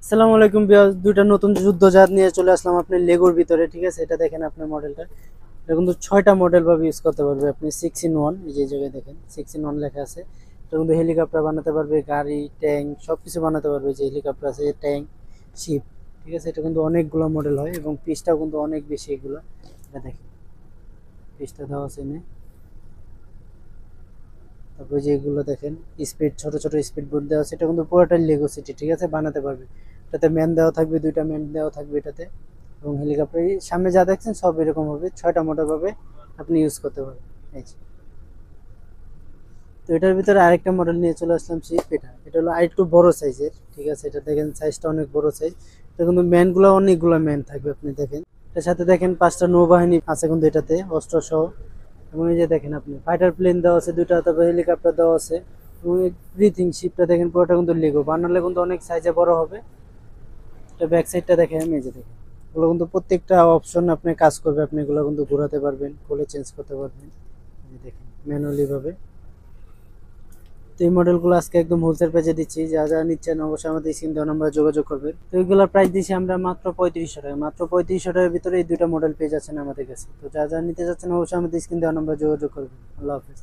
আসসালামু আলাইকুম ভিউয়ার্স, দুইটা নতুন যুদ্ধজাহাজ নিয়ে চলে আসলাম আপনার লেগোর ভিতরে। ঠিক আছে, এটা দেখেন আপনার মডেলটা। এটা কিন্তু 6টা মডেল ভাবে ইউজ করতে পারবে আপনি। 6 in 1, এই যে জায়গায় দেখেন 6 in 1 লেখা আছে। এটা কিন্তু হেলিকপ্টার বানাতে পারবে, গাড়ি, ট্যাঙ্ক সবকিছু বানাতে পারবে। যে হেলিকপ্টার আছে, ট্যাঙ্ক, শিপ। ঠিক আছে, এটা কিন্তু অনেকগুলো মডেল হয় এবং পিসটাও কিন্তু অনেক বেশি এগুলো। এটা দেখেন পিসটা দেওয়া আছে এনে। তারপরে যে এগুলো দেখেন স্পিড, ছোট ছোট স্পিড বোট দেওয়া আছে। এটা কিন্তু পুরোটাই লেগো সিটি। ঠিক আছে, বানাতে পারবে। এটাতে ম্যান দেওয়া থাকবে, দুইটা ম্যান দেওয়া থাকবে এটাতে। এবং হেলিকপ্টার সামনে যা দেখছেন সব এরকম হবে, 6টা মোটর পাবে, আপনি ইউজ করতে পারবেন। এই যে। তো এটার ভিতরে আরেকটা মডেল নিয়ে চলে আসলাম শিপ। এটা হলো আরেকটু বড় সাইজের। ঠিক আছে, এটা দেখেন সাইজটা অনেক বড় সাইজ। এটা কিন্তু ম্যানগুলো অনেকগুলো ম্যান থাকবে, আপনি দেখেন। এটার সাথে দেখেন 5টা নৌবাহিনী আছে কিন্তু এটাতে, অস্ত্র সহ। এবং এই যে দেখেন আপনি ফাইটার প্লেন দেওয়া আছে দুইটা, তারপরে হেলিকপ্টার দেওয়া আছে। এবং ব্রিথিং শিপটা দেখেন পুরোটা কিন্তু লেগো বানালে কিন্তু অনেক সাইজে বড় হবে। এটা ব্যাক সাইডটা দেখেন, এই যে দেখেন। এগুলো কিন্তু প্রত্যেকটা অপশন আপনি কাজ করবে, আপনি এগুলো কিন্তু ঘোরাতে পারবেন, খুলে চেঞ্জ করতে পারবেন। এই যে দেখেন ম্যানুয়ালি ভাবে। তো এই মডেলগুলো আজকে একদম হোলসেল প্রাইসে দিচ্ছি। যা যা নিচ্ছেন অবশ্যই আমাদের স্ক্রিন দেওয়া নাম্বারে যোগাযোগ করবেন। তো এইগুলোর প্রাইস দিচ্ছি আমরা মাত্র 3500 টাকা। মাত্র 3500 টাকার ভিতরে এই দুইটা মডেল পেয়ে যাচ্ছেন আমাদের কাছে। তো যা যা নিতে যাচ্ছেন অবশ্যই আমাদের স্ক্রিন দেওয়া নাম্বারে যোগাযোগ করবেন। আল্লাহ হাফেজ।